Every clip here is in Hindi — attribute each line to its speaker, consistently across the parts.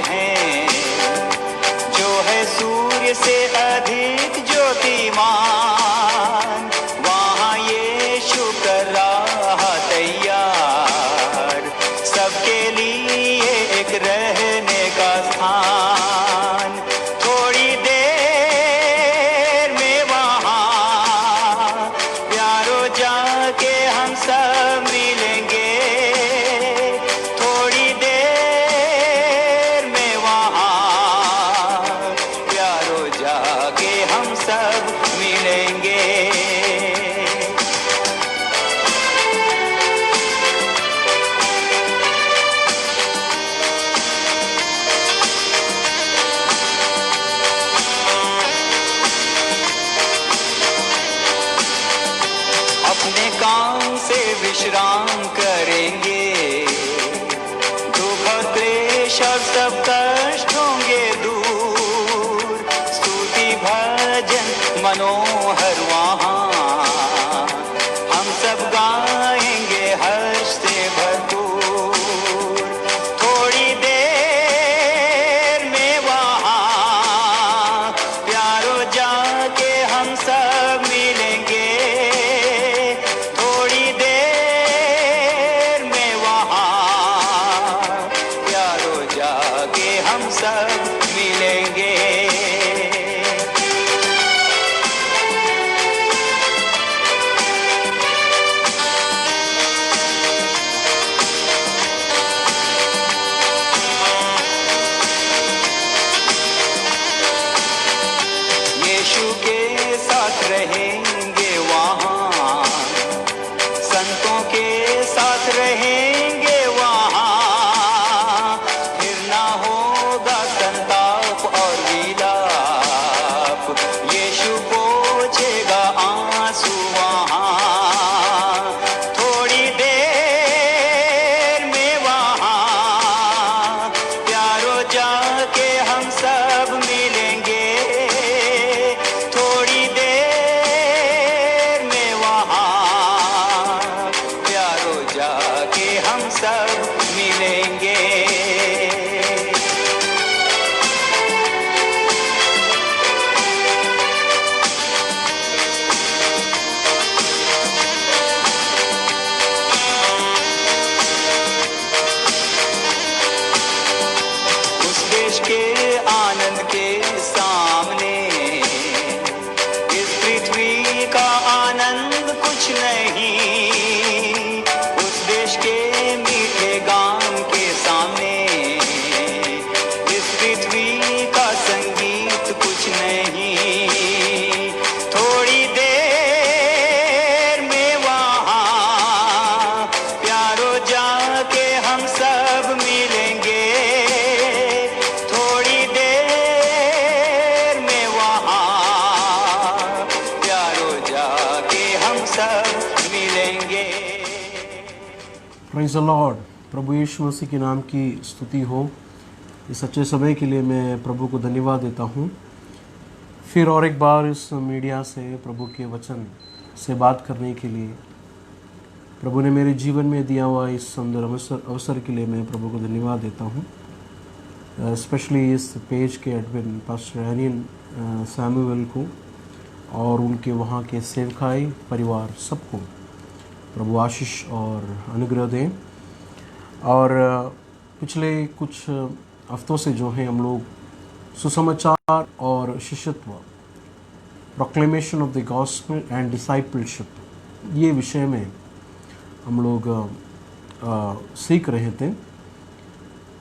Speaker 1: हैं, जो है सूर्य से अधिक ज्योतिमान, वहाँ यीशु कर रहा तैयार सबके लिए एक रहने का स्थान। थोड़ी देर में वहाँ प्यारो जाके हम सब मिलेंगे, थोड़ी देर में वहाँ प्यारो जाके हम सब मिलेंगे। अपने काम से विश्राम करेंगे, दुख और क्लेश और सब कष्ट होंगे दूर। स्तुति भजन मनोहर वहाँ हम सब गाएंगे हर्ष से भरपूर। थोड़ी देर में वहाँ प्यारो जाके हम सब मिलेंगे, थोड़ी देर में वहाँ प्यारो जाके हम सब मिलेंगे। यीशु के साथ रहेंगे वहाँ, संतों के साथ रहेंगे वहाँ, फिर ना होगा संताप और विलाप, यीशु पोंछेगा आंसू वहाँ। थोड़ी देर में वहाँ प्यारो जाके हम सब मिलेंगे, थोड़ी देर में वहाँ प्यारो जाके हम सब मिलेंगे। उस देश के आनंद के सामने इस पृथ्वी का आनंद कुछ नहीं, उस देश के मीठे गान के सामने इस पृथ्वी का संगीत कुछ नहीं। थोड़ी देर में वहाँ प्यारो जाके हम सब मिलेंगे, थोड़ी देर में वहाँ प्यारो जाके हम सब मिलेंगे।
Speaker 2: Praise the lord. प्रभु यीशु मसीह के नाम की स्तुति हो। इस अच्छे समय के लिए मैं प्रभु को धन्यवाद देता हूँ। फिर और एक बार इस मीडिया से प्रभु के वचन से बात करने के लिए प्रभु ने मेरे जीवन में दिया हुआ इस सुंदर अवसर के लिए मैं प्रभु को धन्यवाद देता हूँ। स्पेशली इस पेज के एडमिन पास्टर एनियन सैमुअल को और उनके वहाँ के सेवकाई परिवार सबको प्रभु आशीष और अनुग्रह दें। और पिछले कुछ हफ्तों से जो है हम लोग सुसमाचार और शिष्यत्व, proclamation of the gospel and discipleship, ये विषय में हम लोग सीख रहे थे।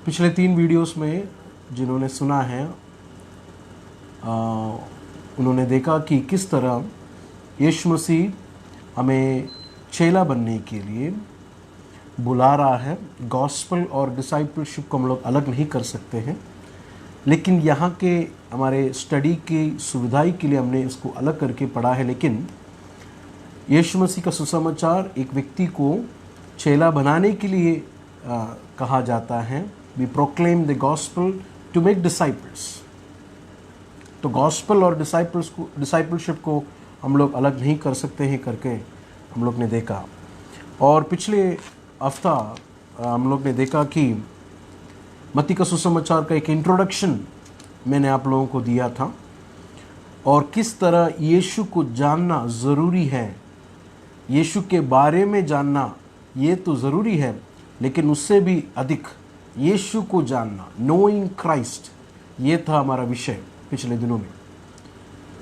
Speaker 2: पिछले 3 वीडियोस में जिन्होंने सुना है उन्होंने देखा कि किस तरह यीशु मसीह हमें चेला बनने के लिए बुला रहा है। गॉस्पेल और डिसाइपलशिप को हम लोग अलग नहीं कर सकते हैं, लेकिन यहाँ के हमारे स्टडी की सुविधाई के लिए हमने इसको अलग करके पढ़ा है। लेकिन यीशु मसीह का सुसमाचार एक व्यक्ति को चेला बनाने के लिए कहा जाता है। We proclaim the gospel to make disciples. तो गॉस्पेल और डिसाइपलशिप को हम लोग अलग नहीं कर सकते हैं करके हम लोग ने देखा। और पिछले हफ्ता हम लोग ने देखा कि मत्ती का सुसमाचार का एक इंट्रोडक्शन मैंने आप लोगों को दिया था, और किस तरह यीशु को जानना ज़रूरी है। यीशु के बारे में जानना ये तो ज़रूरी है, लेकिन उससे भी अधिक यीशु को जानना, नोइंग क्राइस्ट, ये था हमारा विषय पिछले दिनों में।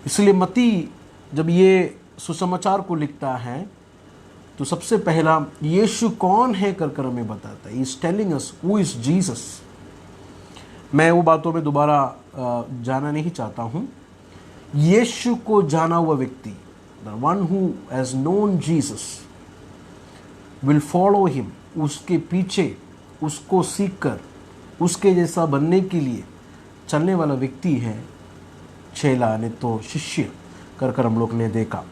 Speaker 2: इसलिए मत्ती जब ये सुसमाचार को लिखता है तो सबसे पहला यीशु कौन है कर हमें बताता है। Is telling us who is Jesus. मैं वो बातों में दोबारा जाना नहीं चाहता हूँ। यीशु को जाना हुआ व्यक्ति, the one who has known Jesus will follow him, उसके पीछे उसको सीखकर उसके जैसा बनने के लिए चलने वाला व्यक्ति है चेला, ने तो शिष्य कर हम लोग ने देखा।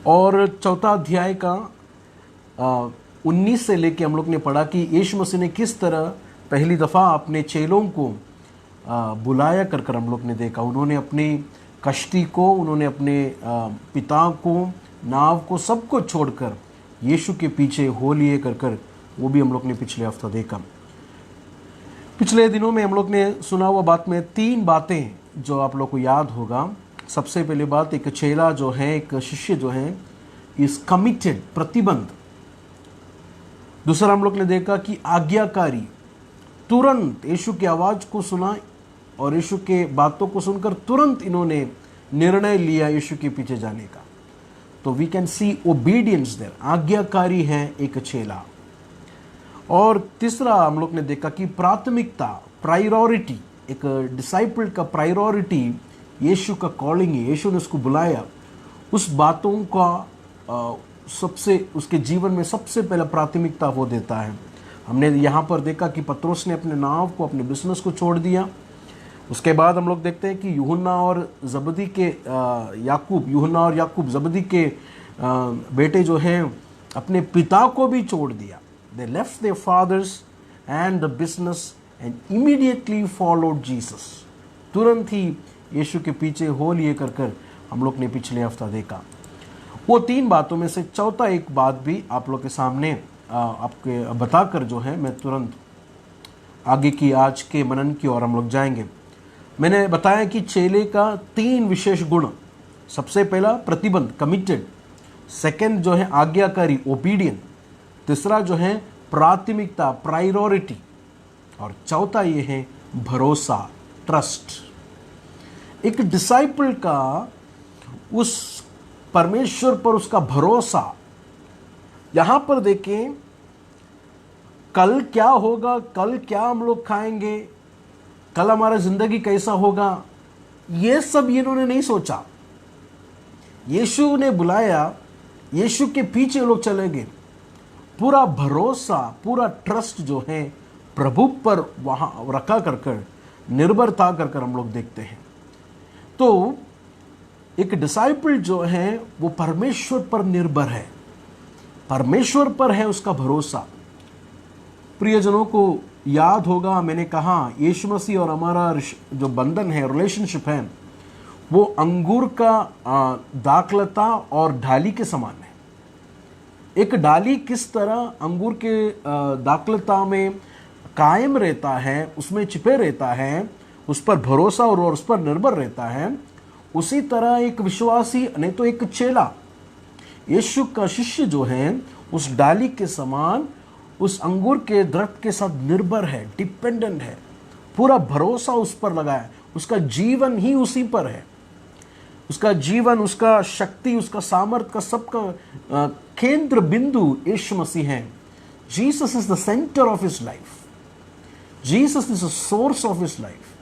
Speaker 2: और चौथा अध्याय का 19 से लेके हम लोग ने पढ़ा कि यीशु मसीह ने किस तरह पहली दफ़ा अपने चेलों को बुलाया कर हम लोग ने देखा। उन्होंने अपनी कश्ती को, उन्होंने अपने पिता को, नाव को, सबको छोड़कर यीशु के पीछे हो लिए कर वो भी हम लोग ने पिछले हफ्ता देखा। पिछले दिनों में हम लोग ने सुना हुआ बात में 3 बातें जो आप लोग को याद होगा। सबसे पहली बात, एक चेला जो है, एक शिष्य जो है, इज कमिटेड, प्रतिबंध। दूसरा हम लोग ने देखा कि आज्ञाकारी, तुरंत यीशु की आवाज़ को सुना और यीशु के बातों को सुनकर तुरंत इन्होंने निर्णय लिया यीशु के पीछे जाने का। तो we can see obedience there, आज्ञाकारी है एक चेला। और तीसरा हम लोग ने देखा कि प्राथमिकता, प्रायोरिटी, एक डिसाइपल का प्रायोरिटी यीशु का कॉलिंग है। यीशु ने उसको बुलाया, उस बातों का सबसे, उसके जीवन में सबसे पहला प्राथमिकता वो देता है। हमने यहाँ पर देखा कि पतरस ने अपने नाव को, अपने बिजनेस को छोड़ दिया। उसके बाद हम लोग देखते हैं कि यूहन्ना और जबदी के यूहन्ना और याकूब जबदी के बेटे जो हैं, अपने पिता को भी छोड़ दिया। They left their fathers and the business and immediately followed Jesus. तुरंत ही यीशु के पीछे हो लिए कर हम लोग ने पिछले हफ्ता देखा। वो 3 बातों में से चौथा एक बात भी आप लोग के सामने आपके बताकर जो है मैं तुरंत आगे की आज के मनन की ओर हम लोग जाएंगे। मैंने बताया कि चेले का 3 विशेष गुण। सबसे पहला प्रतिबंध, कमिटेड। सेकंड जो है आज्ञाकारी, ओबीडियंट। तीसरा जो है प्राथमिकता, प्रायोरिटी। और चौथा ये है भरोसा, ट्रस्ट। एक डिसाइपल का उस परमेश्वर पर उसका भरोसा। यहां पर देखें, कल क्या होगा, कल क्या हम लोग खाएंगे, कल हमारा जिंदगी कैसा होगा, ये सब इन्होंने नहीं सोचा। यीशु ने बुलाया, यीशु के पीछे लोग चले गए। पूरा भरोसा, पूरा ट्रस्ट जो है प्रभु पर वहां रखा कर निर्भरता कर हम लोग देखते हैं। तो एक डिसाइपल जो है वो परमेश्वर पर निर्भर है, परमेश्वर पर है उसका भरोसा। प्रियजनों को याद होगा, मैंने कहा यीशु मसीह और हमारा जो बंधन है, रिलेशनशिप है, वो अंगूर का दाखलता और डाली के समान है। एक डाली किस तरह अंगूर के दाखलता में कायम रहता है, उसमें चिपे रहता है, उस पर भरोसा और उस पर निर्भर रहता है, उसी तरह एक विश्वासी, नहीं तो एक चेला, यीशु का शिष्य जो है, उस डाली के समान उस अंगूर के दरख्त के साथ निर्भर है, डिपेंडेंट है, पूरा भरोसा उस पर लगा है। उसका जीवन ही उसी पर है। उसका जीवन, उसका शक्ति, उसका सामर्थ्य का सबका केंद्र बिंदु यीशु मसीह है। Jesus is the centre of his life. Jesus is the source of his life.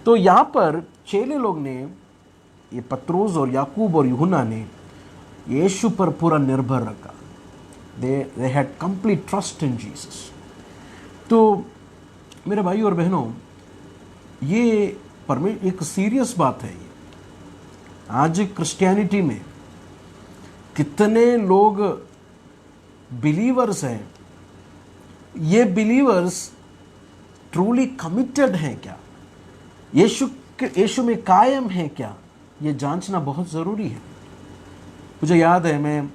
Speaker 2: तो यहाँ पर चेले लोग ने, ये पतरस और याकूब और यूहन्ना ने यीशु पर पूरा निर्भर रखा। They had complete trust in Jesus। तो मेरे भाई और बहनों, ये एक सीरियस बात है। ये आज क्रिश्चियनिटी में कितने लोग बिलीवर्स हैं, ये बिलीवर्स ट्रूली कमिटेड हैं क्या, यीशु में कायम है क्या, ये जांचना बहुत ज़रूरी है। मुझे याद है, मैं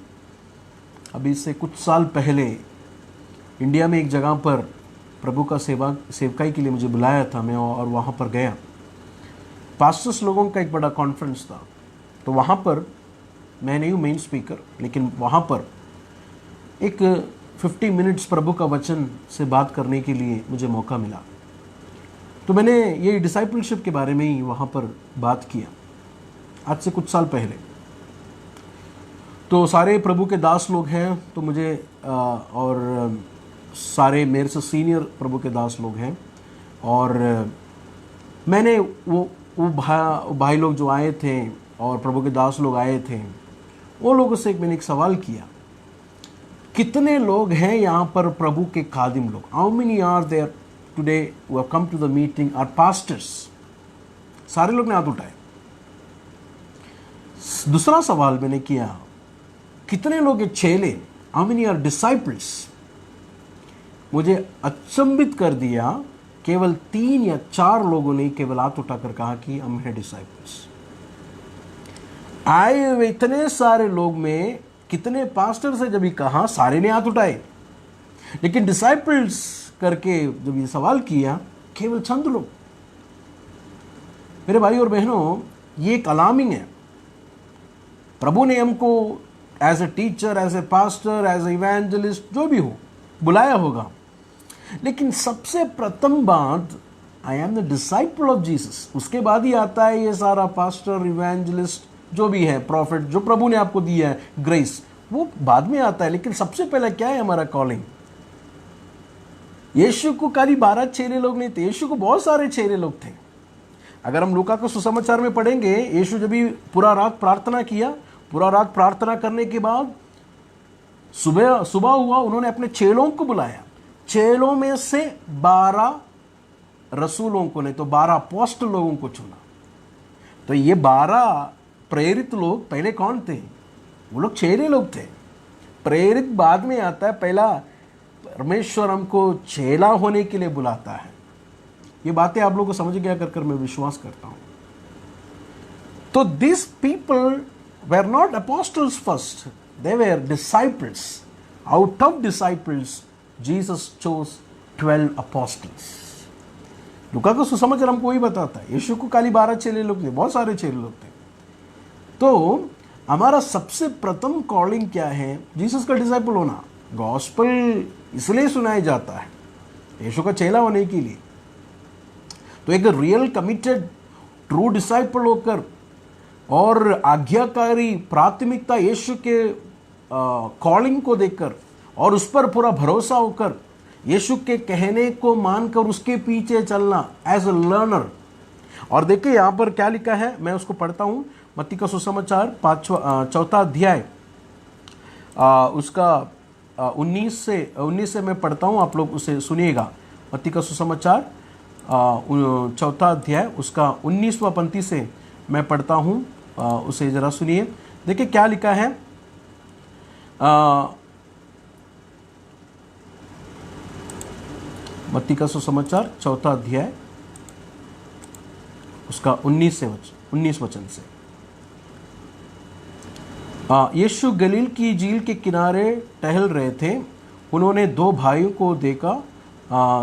Speaker 2: अभी से कुछ साल पहले इंडिया में एक जगह पर प्रभु का सेवकाई के लिए मुझे बुलाया था, मैं और वहाँ पर गया। पास्टर्स लोगों का एक बड़ा कॉन्फ्रेंस था, तो वहाँ पर मैं नहीं हूँ मेन स्पीकर, लेकिन वहाँ पर एक 50 मिनट्स प्रभु का वचन से बात करने के लिए मुझे मौका मिला। तो मैंने ये डिसाइपलशिप के बारे में ही वहाँ पर बात किया, आज से कुछ साल पहले। तो सारे प्रभु के दास लोग हैं, तो मुझे और सारे मेरे से सीनियर प्रभु के दास लोग हैं, और मैंने वो भाई लोग जो आए थे और प्रभु के दास लोग आए थे, वो लोगों से मैंने एक सवाल किया, कितने लोग हैं यहाँ पर प्रभु के खादिम लोग? How many are there today who have come to the meeting are pastors? सारे लोग ने हाथ उठाए। दूसरा सवाल मैंने किया, कितने लोग हैं चेले? How many are disciples? मुझे अचंभित कर दिया, केवल 3 या 4 लोगों ने केवल हाथ उठाकर कहा कि हम हैं डिसाइपल्स। आए हुए इतने सारे लोग में कितने पास्टर से जब ये कहा, सारे ने हाथ उठाए, लेकिन डिसाइपल्स करके जब ये सवाल किया, केवल चंद लोग। मेरे भाई और बहनों, ये एक अलार्मिंग है। प्रभु ने हमको as a teacher, as a pastor, as a evangelist, जो भी हो, बुलाया होगा, लेकिन सबसे प्रथम बात, I am the disciple of Jesus. उसके बाद ही आता है ये सारा पास्टर, इवेंजलिस्ट, जो भी है, प्रॉफिट, जो प्रभु ने आपको दिया है, ग्रेस, वो बाद में आता है। लेकिन सबसे पहले क्या है हमारा कॉलिंग? यीशु को खाली 12 चेले लोग नहीं थे, यीशु को बहुत सारे चेले लोग थे। अगर हम लूका को सुसमाचार में पढ़ेंगे, यीशु जब भी पूरा रात प्रार्थना किया, पूरा रात प्रार्थना करने के बाद सुबह हुआ, उन्होंने अपने चेलों को बुलाया। चेलों में से 12 रसूलों को, नहीं तो 12 अपोस्टल लोगों को चुना। तो ये 12 प्रेरित लोग पहले कौन थे? वो लोग चेले लोग थे। प्रेरित बाद में आता है, पहला परमेश्वर हमको चेला होने के लिए बुलाता है। ये बातें आप लोगों को समझ गया कर मैं विश्वास करता हूं। तो this people were not apostles first, they were disciples. Out of disciples Jesus chose 12 apostles. लूका का सुसमाचार हमको वही बताता है। यीशु को खाली 12 चेले लोग थे, बहुत सारे चेले लोग थे। तो हमारा सबसे प्रथम कॉलिंग क्या है? जीसस का डिसाइपल होना। गॉस्पेल इसलिए सुनाया जाता है यीशु का चेला होने के लिए। तो एक रियल कमिटेड ट्रू डिसाइपल होकर और आज्ञाकारी प्राथमिकता यीशु के कॉलिंग को देखकर और उस पर पूरा भरोसा होकर यीशु के कहने को मानकर उसके पीछे चलना एज अ लर्नर। और देखिए यहाँ पर क्या लिखा है, मैं उसको पढ़ता हूँ। मत्ती का सुसमाचार 4 अध्याय उसका 19 से मैं पढ़ता हूँ, आप लोग उसे सुनिएगा। मत्ती का सुसमाचार 4 अध्याय उसका 19वां पंक्ति से मैं पढ़ता हूँ, उसे ज़रा सुनिए। देखिए क्या लिखा है। मत्ती का सुसमाचार 4 अध्याय उसका 19 वचन से। यीशु गलील की झील के किनारे टहल रहे थे। उन्होंने 2 भाइयों को देखा,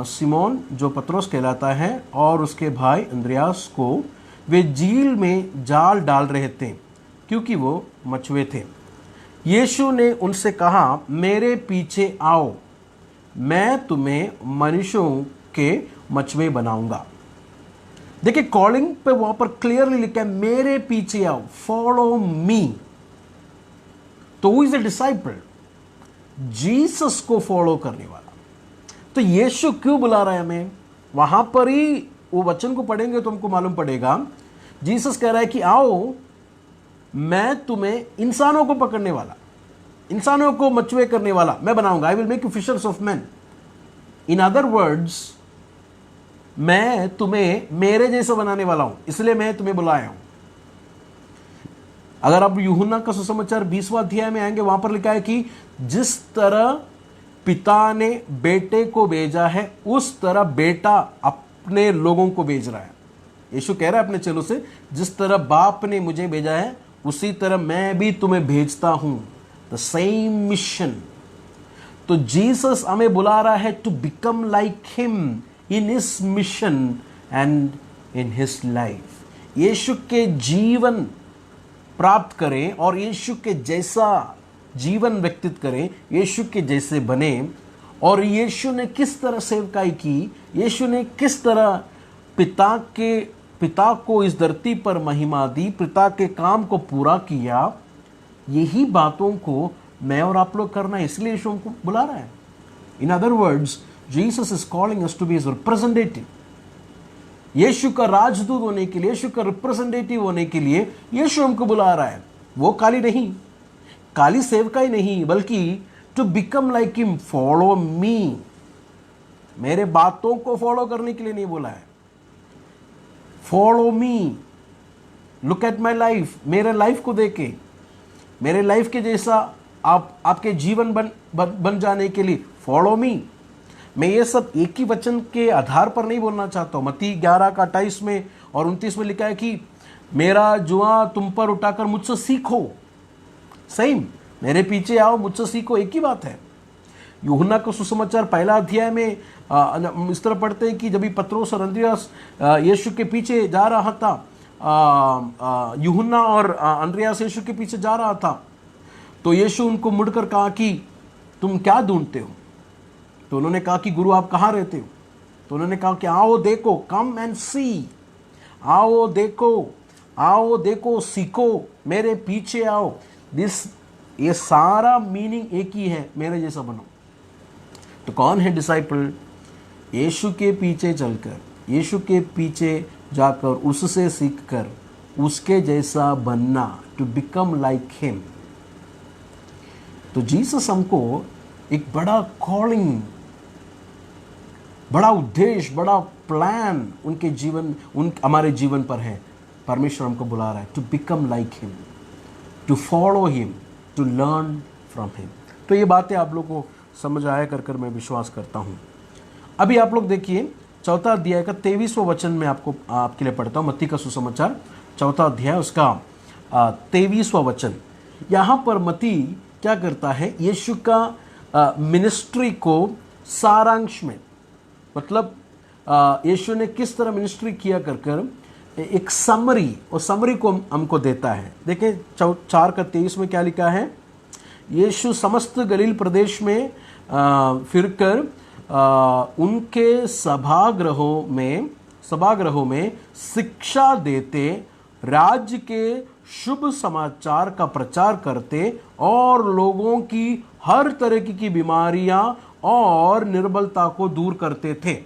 Speaker 2: सिमोन जो पतरस कहलाता है और उसके भाई अंद्रयास को। वे झील में जाल डाल रहे थे क्योंकि वो मछुए थे। यीशु ने उनसे कहा, मेरे पीछे आओ, मैं तुम्हें मनुष्यों के मछुए बनाऊंगा। देखिए कॉलिंग पे वहां पर क्लियरली लिखा है, मेरे पीछे आओ, फॉलो मी। तो who is a disciple? Jesus को फॉलो करने वाला। तो यीशु क्यों बुला रहा है हमें? वहां पर ही वो वचन को पढ़ेंगे तो हमको मालूम पड़ेगा। जीसस कह रहा है कि आओ, मैं तुम्हें इंसानों को पकड़ने वाला, इंसानों को मछुए करने वाला मैं बनाऊंगा। I will make you fishers of man. In other words, मैं तुम्हें मेरे जैसा बनाने वाला हूं, इसलिए मैं तुम्हें बुलाया हूं। अगर आप यूहन्ना का सुसमाचार 20वां अध्याय में आएंगे, वहां पर लिखा है कि जिस तरह पिता ने बेटे को भेजा है, उस तरह बेटा अपने लोगों को भेज रहा है। यीशु कह रहा है अपने चेलों से, जिस तरह बाप ने मुझे भेजा है, उसी तरह मैं भी तुम्हें भेजता हूं। The same mission. तो जीसस हमें बुला रहा है to become like him in his mission and in his life. Yeshu के जीवन प्राप्त करें और यीशु के जैसा जीवन व्यतीत करें, यीशु के जैसे बने। और यीशु ने किस तरह सेवकाई की, यीशु ने किस तरह पिता को इस धरती पर महिमा दी, पिता के काम को पूरा किया, यही बातों को मैं और आप लोग करना है। इसलिए यीशु हमको बुला रहा है। In other words, Jesus is calling us to be his representative. Yeshu का राजदूत होने के लिए, यीशु का रिप्रेजेंटेटिव होने के लिए यीशु हमको बुला रहा है। वो काली सेवकाई नहीं, बल्कि to become like him, follow me. मेरे बातों को फॉलो करने के लिए नहीं बोला है। Follow me, look at my life, मेरे लाइफ को देखे, मेरे लाइफ के जैसा आपके जीवन बन जाने के लिए फॉलो मी। मैं ये सब एक ही वचन के आधार पर नहीं बोलना चाहता हूं। मत्ती 11:28 में और 29 में लिखा है कि मेरा जुआ तुम पर उठाकर मुझसे सीखो। सही, मेरे पीछे आओ, मुझसे सीखो, एक ही बात है। यूहन्ना का सुसमाचार 1 अध्याय में इस तरह पढ़ते हैं कि जब पत्रोस और अंद्रियास यीशु के पीछे जा रहा था, यूहन्ना और अंद्रियास यीशु के पीछे जा रहा था, तो यीशु उनको मुड़कर कहा कि तुम क्या ढूंढते हो? तो उन्होंने कहा कि गुरु आप कहाँ रहते हो? तो उन्होंने कहा कि आओ देखो, कम एंड सी, आओ देखो, सीखो, मेरे पीछे आओ। ये सारा मीनिंग एक ही है, मेरे जैसा बनो। तो कौन है डिसाइपल? यीशु के पीछे चलकर, यीशु के पीछे जाकर, उससे सीखकर उसके जैसा बनना, टू बिकम लाइक हिम। तो जीसस हमको एक बड़ा कॉलिंग, बड़ा उद्देश्य, बड़ा प्लान हमारे जीवन पर है। परमेश्वर हमको बुला रहा है to become like him, to follow him, to learn from him. तो ये बातें आप लोग को समझ आया कर मैं विश्वास करता हूँ। अभी आप लोग देखिए 4 अध्याय का 23वां वचन में आपके लिए पढ़ता हूँ। मत्ती का सुसमाचार 4 अध्याय उसका 23वां वचन। यहाँ पर मत्ती क्या करता है? यीशु का मिनिस्ट्री को सारांश में, मतलब यीशु ने किस तरह मिनिस्ट्री किया कर एक समरी, और समरी को हमको देता है। देखिए 4:23 में क्या लिखा है? यीशु समस्त गलील प्रदेश में फिरकर उनके सभागृहों में शिक्षा देते, राज्य के शुभ समाचार का प्रचार करते और लोगों की हर तरह की बीमारियां और निर्बलता को दूर करते थे।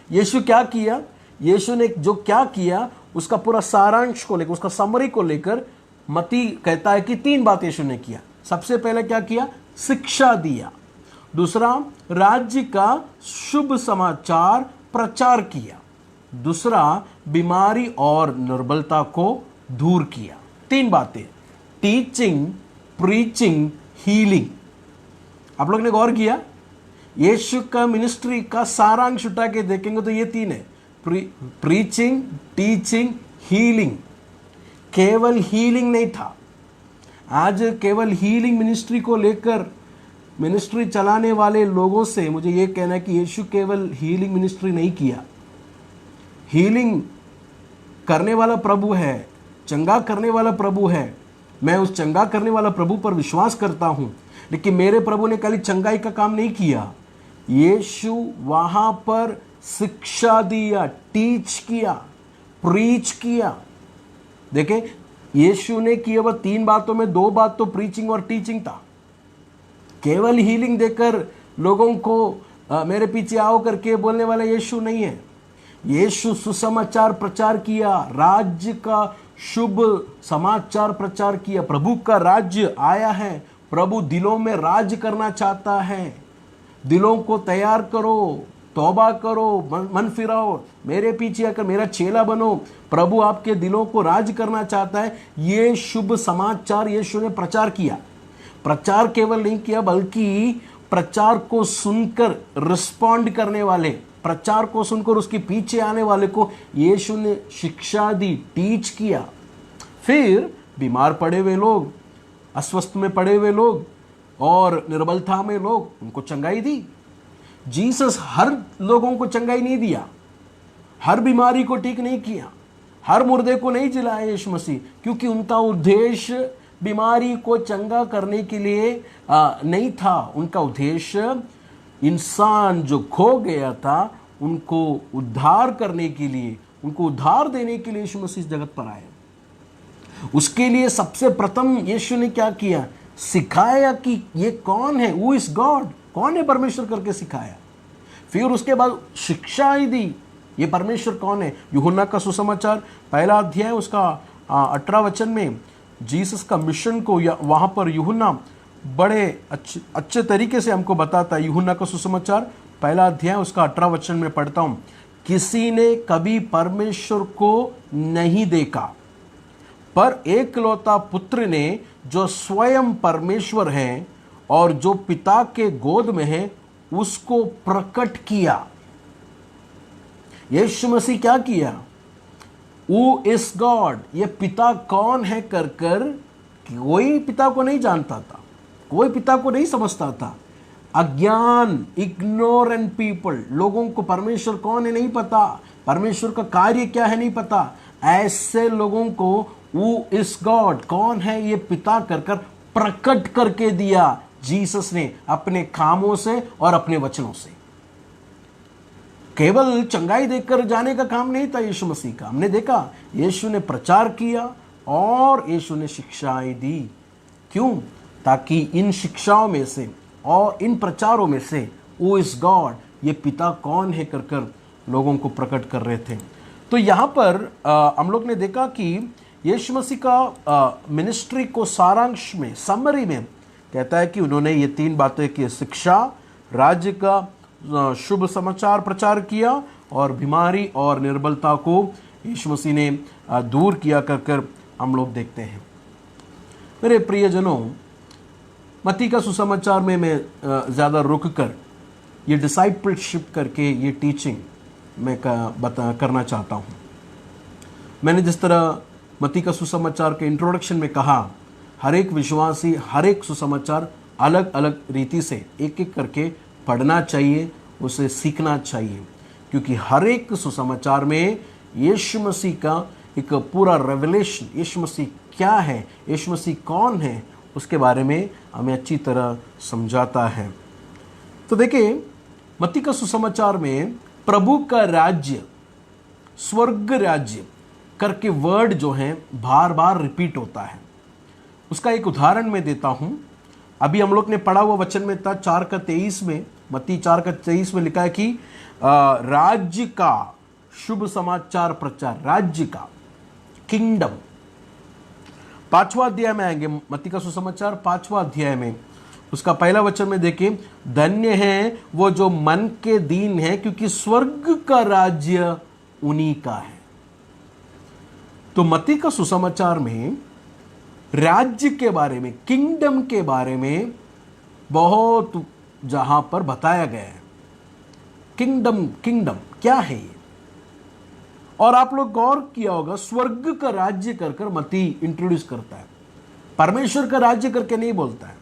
Speaker 2: यीशु क्या किया? यीशु ने जो क्या किया उसका पूरा सारांश को लेकर, उसका समरी को लेकर मत्ती कहता है कि 3 बात यीशु ने किया। सबसे पहले क्या किया? शिक्षा दिया। दूसरा, राज्य का शुभ समाचार प्रचार किया। दूसरा, बीमारी और निर्बलता को दूर किया। 3 बातें, टीचिंग, प्रीचिंग, हीलिंग। आप लोग ने गौर किया? यीशु का मिनिस्ट्री का सारांश उठा के देखेंगे तो ये 3 है, प्रीचिंग, टीचिंग, हीलिंग। केवल हीलिंग नहीं था। आज केवल हीलिंग मिनिस्ट्री को लेकर मिनिस्ट्री चलाने वाले लोगों से मुझे ये कहना है कि यीशु केवल हीलिंग मिनिस्ट्री नहीं किया। हीलिंग करने वाला प्रभु है, चंगा करने वाला प्रभु है। मैं उस चंगा करने वाला प्रभु पर विश्वास करता हूं, लेकिन मेरे प्रभु ने खाली चंगाई का काम नहीं किया। यीशु वहां पर शिक्षा दिया, टीच किया, प्रीच किया। देखें, यीशु ने किया वह 3 बातों में 2 बात तो प्रीचिंग और टीचिंग था। केवल हीलिंग देकर लोगों को मेरे पीछे आओ करके बोलने वाला यीशु नहीं है। यीशु सुसमाचार प्रचार किया, राज्य का शुभ समाचार प्रचार किया। प्रभु का राज्य आया है, प्रभु दिलों में राज करना चाहता है। दिलों को तैयार करो, तौबा करो, मन फिराओ, मेरे पीछे आकर मेरा चेला बनो। प्रभु आपके दिलों को राज करना चाहता है। ये शुभ समाचार यीशु ने प्रचार किया। प्रचार केवल नहीं किया, बल्कि प्रचार को सुनकर रिस्पॉन्ड करने वाले, प्रचार को सुनकर उसके पीछे आने वाले को यीशु ने शिक्षा दी, टीच किया। फिर बीमार पड़े हुए लोग, अस्वस्थ में पड़े हुए लोग, और निर्बलता में लोग, उनको चंगाई दी। जीसस हर लोगों को चंगाई नहीं दिया, हर बीमारी को ठीक नहीं किया, हर मुर्दे को नहीं जिलाया यीशु मसीह, क्योंकि उनका उद्देश्य बीमारी को चंगा करने के लिए नहीं था। उनका उद्देश्य इंसान जो खो गया था उनको उद्धार करने के लिए, उनको उद्धार देने के लिए यीशु मसीह इस जगत पर आए। उसके लिए सबसे प्रथम यीशु ने क्या किया? सिखाया कि ये कौन है, हु इज गॉड, कौन है परमेश्वर करके सिखाया। फिर उसके बाद शिक्षा ही दी, ये परमेश्वर कौन है। यूहन्ना का सुसमाचार पहला अध्याय उसका 18 वचन में जीसस का मिशन को वहां पर यूहन्ना बड़े अच्छे तरीके से हमको बताता है। यूहन्ना का सुसमाचार पहला अध्याय उसका 18 वचन में पढ़ता हूं, किसी ने कभी परमेश्वर को नहीं देखा, पर एकलौता पुत्र ने जो स्वयं परमेश्वर है और जो पिता के गोद में है उसको प्रकट किया। यीशु मसीह क्या किया? Who is God, ये पिता कौन है कर कोई पिता को नहीं जानता था, कोई पिता को नहीं समझता था। अज्ञान, इग्नोरेंट पीपल, लोगों को परमेश्वर कौन है नहीं पता, परमेश्वर का कार्य क्या है नहीं पता। ऐसे लोगों को Who is God, कौन है ये पिता कर प्रकट करके दिया जीसस ने अपने कामों से और अपने वचनों से। केवल चंगाई देकर जाने का काम नहीं था यीशु मसीह का। हमने देखा यीशु ने प्रचार किया और यीशु ने शिक्षाएं दी। क्यों? ताकि इन शिक्षाओं में से और इन प्रचारों में से Who is God, ये पिता कौन है कर लोगों को प्रकट कर रहे थे। तो यहाँ पर हम लोग ने देखा कि यीशु मसीह का मिनिस्ट्री को सारांश में, समरी में कहता है कि उन्होंने ये 3 बातें की, शिक्षा, राज्य का शुभ समाचार प्रचार किया और बीमारी और निर्बलता को यीशु मसीह ने दूर किया कर हम लोग देखते हैं। मेरे प्रियजनों, मत्ती का सुसमाचार में मैं ज़्यादा रुक कर ये डिसाइपलशिप करके ये टीचिंग मैं करना चाहता हूँ। मैंने जिस तरह मत्ती का सुसमाचार के इंट्रोडक्शन में कहा, हर एक विश्वासी हर एक सुसमाचार अलग अलग रीति से एक एक करके पढ़ना चाहिए, उसे सीखना चाहिए, क्योंकि हर एक सुसमाचार में यीशु मसीह का एक पूरा रेवलेशन, यीशु मसीह क्या है, यीशु मसीह कौन है, उसके बारे में हमें अच्छी तरह समझाता है। तो देखिए, मत्ती का सुसमाचार में प्रभु का राज्य, स्वर्ग राज्य करके वर्ड जो है बार बार रिपीट होता है। उसका एक उदाहरण मैं देता हूं। अभी हम लोग ने पढ़ा हुआ वचन में था 4:23 में, मत्ती 4:23 में लिखा है कि राज्य का शुभ समाचार प्रचार, राज्य का, किंगडम। 5वां अध्याय में आएंगे, मत्ती का सुसमाचार 5वां अध्याय में उसका पहला वचन में देखिए, धन्य है वो जो मन के दीन है, क्योंकि स्वर्ग का राज्य उन्हीं का है। तो मत्ती का सुसमाचार में राज्य के बारे में, किंगडम के बारे में बहुत जहां पर बताया गया है। किंगडम क्या है ये? और आप लोग गौर किया होगा, स्वर्ग का राज्य कर मत्ती इंट्रोड्यूस करता है, परमेश्वर का राज्य करके नहीं बोलता है,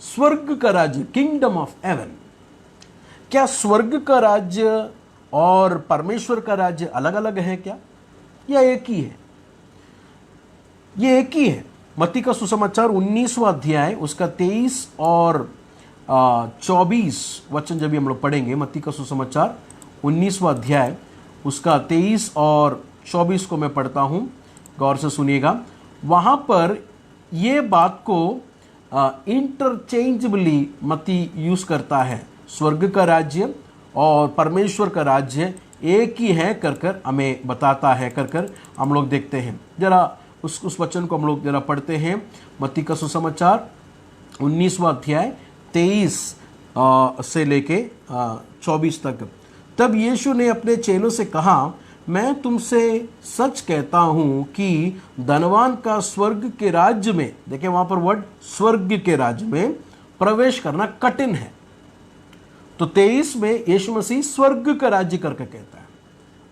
Speaker 2: स्वर्ग का राज्य, किंगडम ऑफ हेवन। क्या स्वर्ग का राज्य और परमेश्वर का राज्य अलग अलग है क्या, या एक ही है? ये एक ही है। मत्ती का सुसमाचार 19वां अध्याय उसका 23 और 24 वचन जब भी हम लोग पढ़ेंगे, मत्ती का सुसमाचार 19वां अध्याय उसका 23 और 24 को मैं पढ़ता हूं, गौर से सुनिएगा। वहां पर ये बात को इंटरचेंजेबली मत्ती यूज करता है, स्वर्ग का राज्य और परमेश्वर का राज्य एक ही है कर हमें बताता है कर हम लोग देखते हैं। जरा उस वचन को हम लोग जरा पढ़ते हैं। मत्ती का सुसमाचार 19वां अध्याय 23 से लेके 24 तक। तब यीशु ने अपने चेलों से कहा, मैं तुमसे सच कहता हूं कि धनवान का स्वर्ग के राज्य में, देखिए वहां पर वर्ड स्वर्ग के राज्य में प्रवेश करना कठिन है। तो 23 में यीशु मसीह स्वर्ग का राज्य करके कहता है।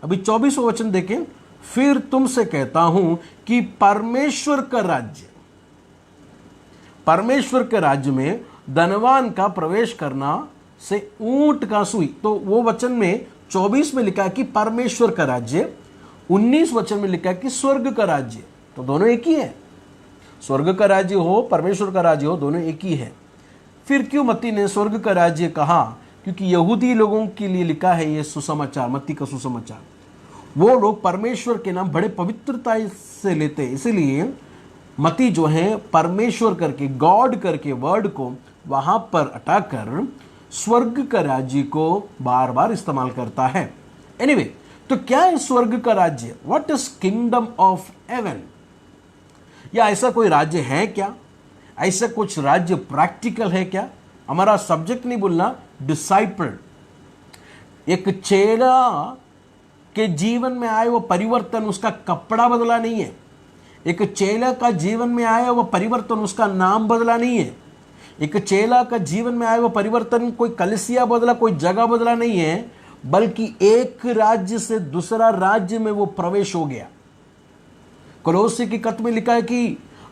Speaker 2: अभी 24वां वचन देखें, फिर तुमसे कहता हूं कि परमेश्वर का राज्य, परमेश्वर के राज्य में धनवान का प्रवेश करना से ऊंट का सुई। तो वो वचन में 24 में लिखा है कि परमेश्वर का राज्य, 19 वचन में लिखा है कि स्वर्ग का राज्य। तो दोनों एक ही है, स्वर्ग का राज्य हो परमेश्वर का राज्य हो, दोनों एक ही है। फिर क्यों मत्ती ने स्वर्ग का राज्य कहा? क्योंकि यहूदी लोगों के लिए लिखा है ये सुसमाचार, मत्ती का सुसमाचार। वो लोग परमेश्वर के नाम बड़े पवित्रता से लेते हैं, इसीलिए मत्ती जो है परमेश्वर करके, गॉड करके वर्ड को वहां पर हटाकर स्वर्ग का राज्य को बार बार इस्तेमाल करता है। एनीवे, तो क्या है स्वर्ग का राज्य? What is kingdom of haven? या ऐसा कोई राज्य है क्या? ऐसा कुछ राज्य प्रैक्टिकल है क्या? हमारा सब्जेक्ट नहीं बोलना, डिसाइपल। एक चेला के जीवन में आए वो परिवर्तन उसका कपड़ा बदला नहीं है। एक चेला का जीवन में आया वो परिवर्तन उसका नाम बदला नहीं है। एक चेला का जीवन में आया वो परिवर्तन कोई कलिसिया बदला, कोई जगह बदला नहीं है, बल्कि एक राज्य से दूसरा राज्य में वो प्रवेश हो गया। कोलोसी की खत में लिखा है कि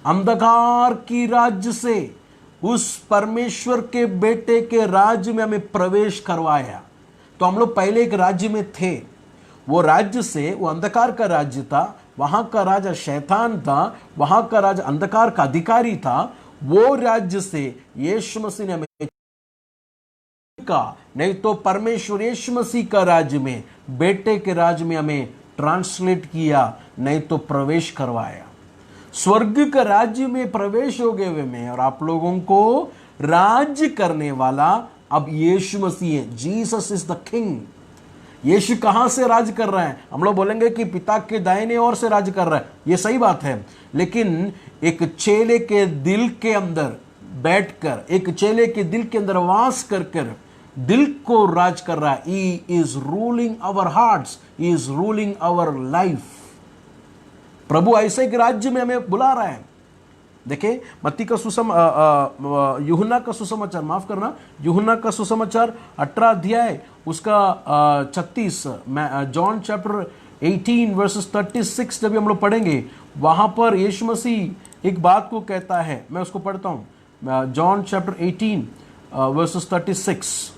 Speaker 2: अंधकार की राज्य से उस परमेश्वर के बेटे के राज्य में हमें प्रवेश करवाया। तो हम लोग पहले एक राज्य में थे, वो राज्य से, वो अंधकार का राज्य था, वहां का राजा शैतान था, वहां का राजा अंधकार का अधिकारी था। वो राज्य से यीशु मसीह ने हमें का, नहीं तो परमेश्वर यीशु मसीह का राज्य में, बेटे के राज्य में हमें ट्रांसलेट किया, नहीं तो प्रवेश करवाया। स्वर्ग का राज्य में प्रवेश हो गए हुए में और आप लोगों को राज्य करने वाला अब यीशु मसीह है। Jesus is the king. Yeshu कहां से राज कर रहा है? हम लोग बोलेंगे कि पिता के दाहिने ओर से राज कर रहा है, ये सही बात है, लेकिन एक चेले के दिल के अंदर बैठकर, एक चेले के दिल के अंदर वास कर कर दिल को राज कर रहा है। He is ruling our hearts, he is ruling our life. प्रभु ऐसे एक राज्य में हमें बुला रहा है। देखिए मत्ती का यूहन्ना का सुसमाचार, माफ करना, यूहन्ना का सुसमाचार 18 अध्याय उसका 36, जॉन चैप्टर 18 वर्सेस 36 जब हम लोग पढ़ेंगे, वहां पर यीशु मसीह एक बात को कहता है। मैं उसको पढ़ता हूं, John chapter 18 versus 36।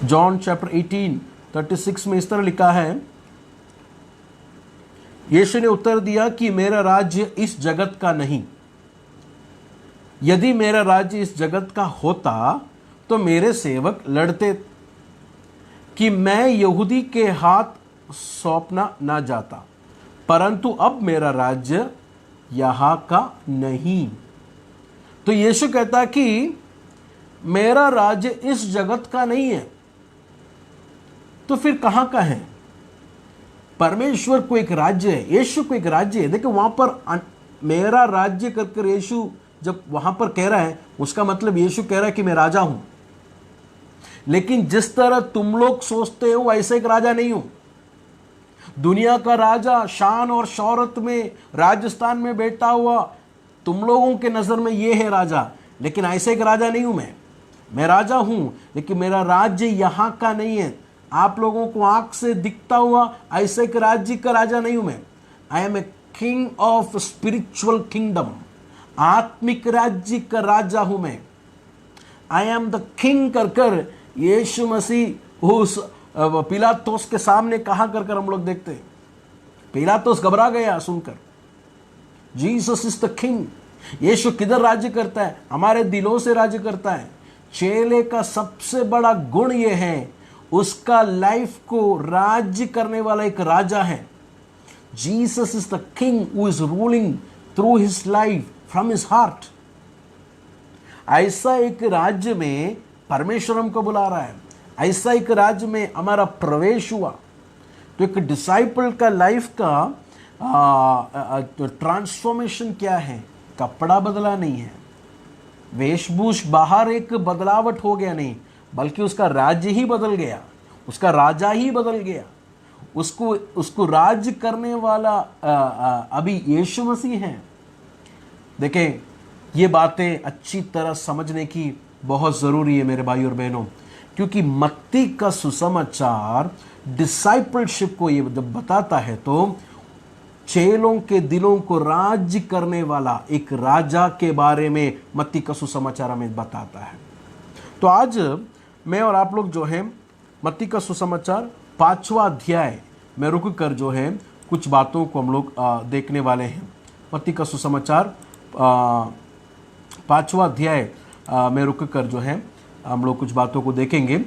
Speaker 2: John chapter 18 36 में इस तरह लिखा है, यीशु ने उत्तर दिया कि मेरा राज्य इस जगत का नहीं। यदि मेरा राज्य इस जगत का होता तो मेरे सेवक लड़ते कि मैं यहूदी के हाथ सौंपना ना जाता, परंतु अब मेरा राज्य यहां का नहीं। तो यीशु कहता कि मेरा राज्य इस जगत का नहीं है, तो फिर कहां का है? परमेश्वर को एक राज्य है, यीशु को एक राज्य है। देखो वहां पर मेरा राज्य कर यीशु जब वहां पर कह रहा है, उसका मतलब यीशु कह रहा है कि मैं राजा हूं, लेकिन जिस तरह तुम लोग सोचते हो ऐसे एक राजा नहीं हूं। दुनिया का राजा शान और शौहरत में राजस्थान में बैठा हुआ, तुम लोगों के नजर में ये है राजा, लेकिन ऐसे एक राजा नहीं हूं। मैं राजा हूं, लेकिन मेरा राज्य यहां का नहीं है। आप लोगों को आंख से दिखता हुआ ऐसे एक राज्य का राजा नहीं हूं मैं। I am a king of spiritual kingdom, आत्मिक राज्य का राजा हूं मैं। आई एम द किंग कर यीशु मसीह उस पिलातोस के सामने कहा कर हम लोग देखते हैं। पिलातोस घबरा गया सुनकर, जीसस इज द किंग। यीशु किधर राज्य करता है? हमारे दिलों से राज्य करता है। चेले का सबसे बड़ा गुण यह है, उसका लाइफ को राज्य करने वाला एक राजा है। Jesus is the king who is ruling through his life from his heart. ऐसा एक राज्य में परमेश्वर हमको बुला रहा है, ऐसा एक राज्य में हमारा प्रवेश हुआ। तो एक डिसाइपल का लाइफ का ट्रांसफॉर्मेशन क्या है? कपड़ा बदला नहीं है, वेशभूष बाहर एक बदलावट हो गया नहीं, बल्कि उसका राज्य ही बदल गया, उसका राजा ही बदल गया। उसको राज्य करने वाला अभी यीशु मसीह है। देखें, ये बातें अच्छी तरह समझने की बहुत ज़रूरी है मेरे भाई और बहनों, क्योंकि मत्ती का सुसमाचार डिसाइपलशिप को ये जब बताता है तो चेलों के दिलों को राज्य करने वाला एक राजा के बारे में मत्ती का सुसमाचार हमें बताता है। तो आज मैं और आप लोग जो है मत्ती का सुसमाचार 5वां अध्याय में रुक कर जो है कुछ बातों को हम लोग देखने वाले हैं। मत्ती का सुसमाचार 5वां अध्याय में रुक कर जो है हम लोग कुछ बातों को देखेंगे,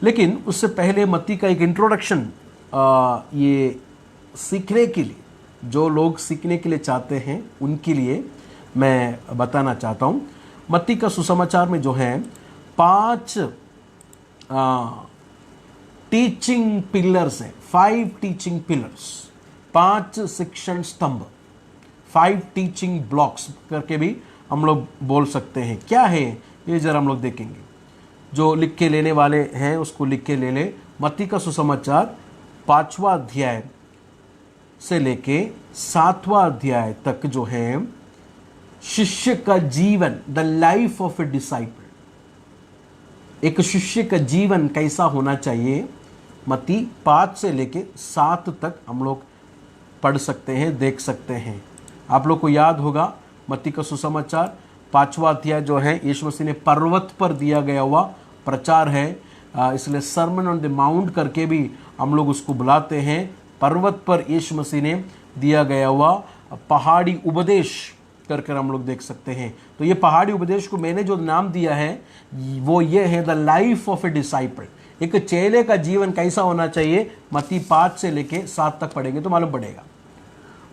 Speaker 2: लेकिन उससे पहले मत्ती का एक इंट्रोडक्शन ये सीखने के लिए, जो लोग सीखने के लिए चाहते हैं उनके लिए मैं बताना चाहता हूँ। मत्ती का सुसमाचार में जो है 5 टीचिंग पिलर्स हैं, 5 टीचिंग पिलर्स, 5 शिक्षण स्तंभ, 5 टीचिंग ब्लॉक्स करके भी हम लोग बोल सकते हैं। क्या है ये जरा हम लोग देखेंगे। जो लिख के लेने वाले हैं उसको लिख के ले ले। मत्ती का सुसमाचार 5वां अध्याय से लेके 7वां अध्याय तक जो है शिष्य का जीवन, the life of a disciple, एक शिष्य का जीवन कैसा होना चाहिए, मत्ती 5 से लेके 7 तक हम लोग पढ़ सकते हैं, देख सकते हैं। आप लोग को याद होगा मत्ती का सुसमाचार 5वां अध्याय जो है यीशु मसीह ने पर्वत पर दिया गया हुआ प्रचार है, इसलिए सरमन ऑन द माउंट करके भी हम लोग उसको बुलाते हैं। पर्वत पर यीशु मसीह ने दिया गया हुआ पहाड़ी उपदेश कर कर हम लोग देख सकते हैं। तो ये पहाड़ी उपदेश को मैंने जो नाम दिया है वो ये है the life of a disciple, एक चेले का जीवन कैसा होना चाहिए। मत्ती 5 से लेके 7 तक पढ़ेंगे तो मालूम पड़ेगा।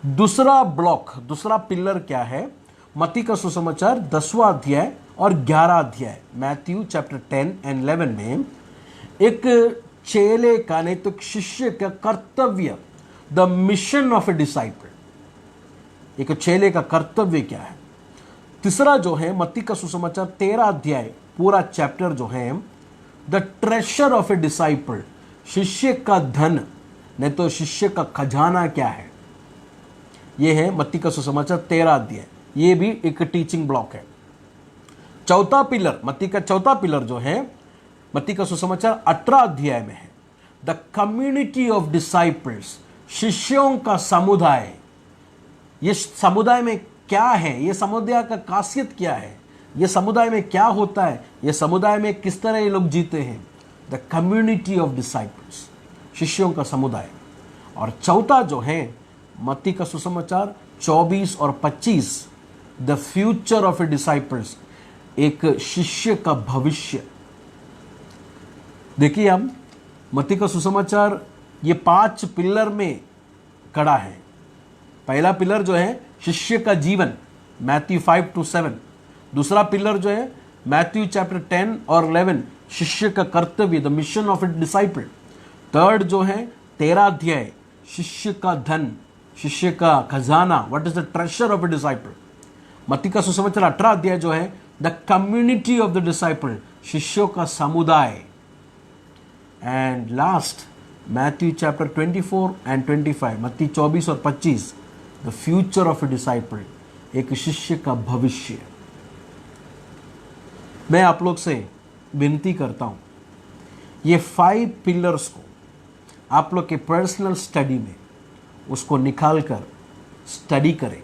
Speaker 2: दूसरा ब्लॉक, दूसरा पिलर क्या है, मत्ती का सुसमाचार 10वां अध्याय और 11 अध्याय, मैथ्यू चैप्टर 10 एंड 11 में एक चेले का, नहीं तो शिष्य का कर्तव्य, the mission of a disciple, एक चेले का कर्तव्य क्या है। तीसरा जो है मत्ती का सुसमाचार 13 अध्याय, पूरा चैप्टर जो है the treasure of a disciple, शिष्य का धन, नहीं तो शिष्य का खजाना क्या है, यह है मत्ती का सुसमाचार 13 अध्याय। ये भी एक टीचिंग ब्लॉक है। चौथा पिलर, मत्ती का चौथा पिलर जो है मत्ती का सुसमाचार 18 अध्याय में है, द कम्युनिटी ऑफ डिसाइपल्स, शिष्यों का समुदाय। ये समुदाय में क्या है, ये समुदाय का खासियत क्या है, ये समुदाय में क्या होता है, ये समुदाय में किस तरह ये लोग जीते हैं। द कम्युनिटी ऑफ डिसाइपल्स, शिष्यों का समुदाय। और चौथा जो है मत्ती का सुसमाचार 24 और 25, the future of A disciples, एक शिष्य का भविष्य। देखिए हम मत्ती का सुसमाचार ये 5 पिलर में खड़ा है। पहला पिलर जो है शिष्य का जीवन, मैथ्यू 5 to 7। दूसरा पिलर जो है मैथ्यू चैप्टर 10 और 11, शिष्य का कर्तव्य, the mission of a disciple. Third जो है 13 अध्याय, शिष्य का धन, शिष्य का खजाना, what is the treasure of a disciple. मत्ती का सुसमाचार 18 अध्याय जो है the community of the disciple, शिष्यों का समुदाय। And last Matthew chapter 24 and 25, मत्ती 24 और 25, the future of a disciple, एक शिष्य का भविष्य। मैं आप लोग से विनती करता हूं ये 5 पिलर्स को आप लोग के पर्सनल स्टडी में उसको निकाल कर स्टडी करें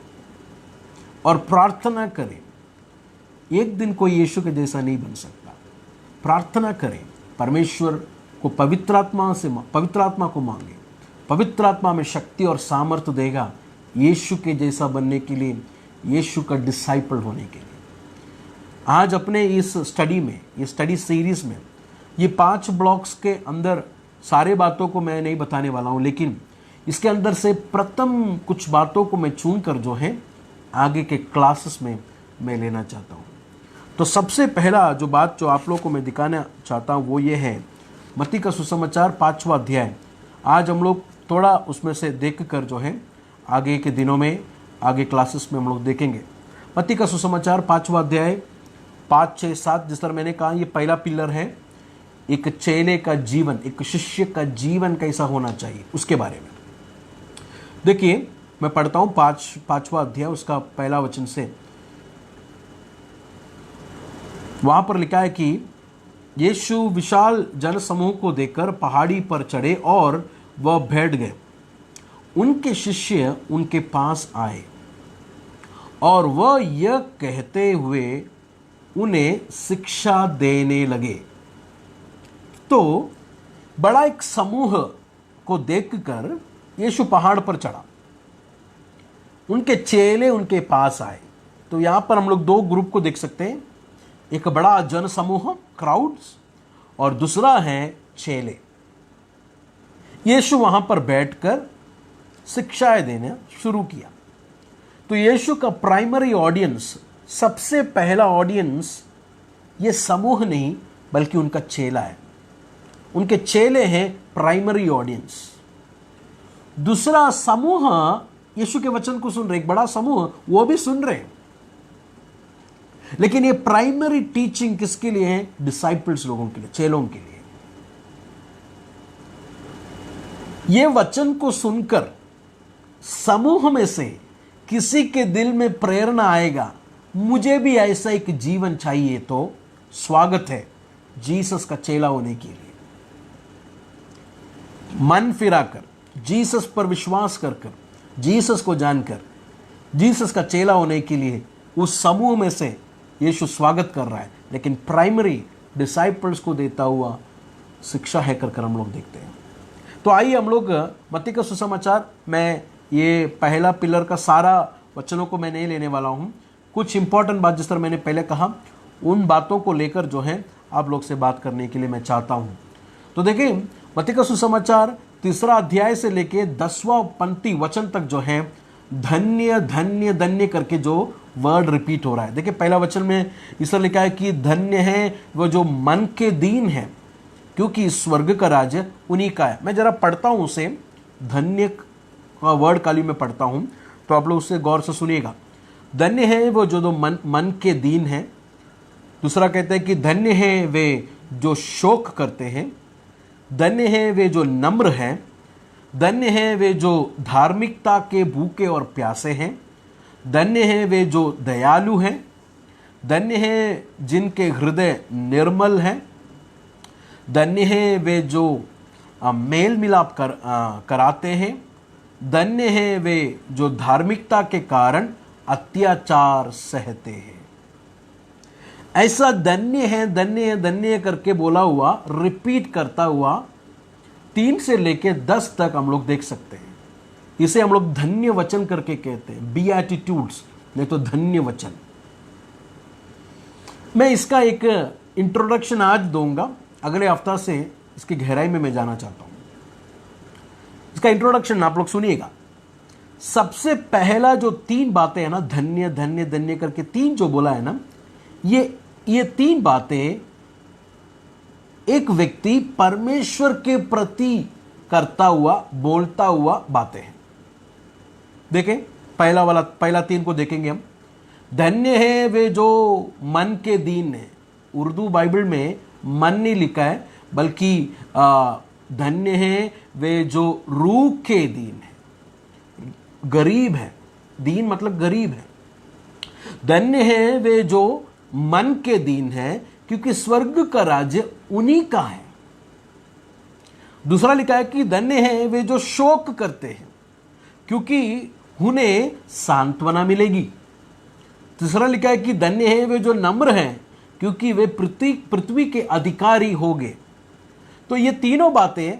Speaker 2: और प्रार्थना करें। एक दिन कोई यीशु के जैसा नहीं बन सकता। प्रार्थना करें, परमेश्वर को पवित्र आत्मा को मांगे, पवित्र आत्मा में शक्ति और सामर्थ्य देगा यीशु के जैसा बनने के लिए, यीशु का डिसाइपल होने के लिए। आज अपने इस स्टडी में, ये स्टडी सीरीज में, ये 5 ब्लॉक्स के अंदर सारे बातों को मैं नहीं बताने वाला हूँ, लेकिन इसके अंदर से प्रथम कुछ बातों को मैं चुन कर जो है आगे के क्लासेस में मैं लेना चाहता हूँ। तो सबसे पहला जो बात जो आप लोगों को मैं दिखाना चाहता हूँ वो ये है मत्ती का सुसमाचार 5वां अध्याय। आज हम लोग थोड़ा उसमें से देख कर जो है आगे के दिनों में, आगे क्लासेस में हम लोग देखेंगे। मत्ती का सुसमाचार 5वां अध्याय 5, 6, 7, जिस तरह मैंने कहा ये पहला पिलर है, एक चेले का जीवन, एक शिष्य का जीवन कैसा होना चाहिए उसके बारे में। देखिए मैं पढ़ता हूँ 5वां अध्याय, उसका पहला वचन से। वहां पर लिखा है कि यीशु विशाल जन समूह को देखकर पहाड़ी पर चढ़े और वह बैठ गए उनके शिष्य उनके पास आए और वह यह कहते हुए उन्हें शिक्षा देने लगे। तो बड़ा एक समूह को देखकर यीशु पहाड़ पर चढ़ा, उनके चेले उनके पास आए। तो यहां पर हम लोग दो ग्रुप को देख सकते हैं, एक बड़ा जन समूह क्राउड्स और दूसरा है चेले। यीशु वहां पर बैठकर शिक्षाएं देना शुरू किया। तो यीशु का प्राइमरी ऑडियंस, सबसे पहला ऑडियंस ये समूह नहीं बल्कि उनका चेला है। उनके चेले हैं प्राइमरी ऑडियंस। दूसरा समूह यीशु के वचन को सुन रहे, एक बड़ा समूह वो भी सुन रहे, लेकिन ये प्राइमरी टीचिंग किसके लिए है? डिसाइपल्स लोगों के लिए, चेलों के लिए। ये वचन को सुनकर समूह में से किसी के दिल में प्रेरणा आएगा, मुझे भी ऐसा एक जीवन चाहिए, तो स्वागत है जीसस का चेला होने के लिए। मन फिराकर जीसस पर विश्वास कर जीसस को जानकर जीसस का चेला होने के लिए उस समूह में से यीशु स्वागत कर रहा है, लेकिन प्राइमरी डिसाइपल्स को देता हुआ शिक्षा है कर हम लोग देखते हैं। तो आइए हम लोग मत्ती का सुसमाचार में ये पहला पिलर का सारा वचनों को मैं नहीं लेने वाला हूँ। कुछ इंपॉर्टेंट बात जिस तरह मैंने पहले कहा, उन बातों को लेकर जो है आप लोग से बात करने के लिए मैं चाहता हूँ। तो देखिए मत्ती का सुसमाचार 3 अध्याय से लेके 10वां पंक्ति वचन तक जो है धन्य धन्य धन्य करके जो वर्ड रिपीट हो रहा है। देखिए पहला वचन में इस तरह लिखा है कि धन्य है वो जो मन के दीन है, क्योंकि स्वर्ग का राज्य उन्हीं का है। मैं जरा पढ़ता हूं उसे, धन्य का वर्ड काली में पढ़ता हूं, तो आप लोग उससे गौर से सुनिएगा। धन्य है वो जो मन के दीन है। दूसरा कहते हैं कि धन्य है वे जो शोक करते हैं। धन्य है वे जो नम्र हैं। धन्य है वे जो धार्मिकता के भूखे और प्यासे हैं। धन्य है वे जो दयालु हैं। धन्य है जिनके हृदय निर्मल हैं। धन्य है वे जो मेल मिलाप कराते हैं। धन्य है वे जो धार्मिकता के कारण अत्याचार सहते हैं। ऐसा धन्य है धन्य है धन्य करके बोला हुआ, रिपीट करता हुआ 3 से लेके 10 तक हम लोग देख सकते हैं। इसे हम लोग धन्य वचन करके कहते हैं, बीएटिट्यूड्स, नहीं तो धन्य वचन। मैं इसका एक इंट्रोडक्शन आज दूंगा, अगले हफ्ता से इसकी गहराई में मैं जाना चाहता हूं। इसका इंट्रोडक्शन आप लोग सुनिएगा। सबसे पहला जो 3 बातें हैं ना, धन्य धन्य धन्य करके 3 जो बोला है ना, ये 3 बातें एक व्यक्ति परमेश्वर के प्रति करता हुआ, बोलता हुआ बातें हैं। देखें पहला 3 को देखेंगे हम। धन्य है वे जो मन के दीन है। उर्दू बाइबल में मन नहीं लिखा है, बल्कि धन्य है वे जो रूह के दीन है, गरीब है। दीन मतलब गरीब है। धन्य है वे जो मन के दीन है, क्योंकि स्वर्ग का राज्य उन्हीं का है। दूसरा लिखा है कि धन्य है वे जो शोक करते हैं, क्योंकि उन्हें सांत्वना मिलेगी। तीसरा लिखा है कि धन्य है वे जो नम्र हैं, क्योंकि वे पृथ्वी के अधिकारी होंगे। तो ये तीनों बातें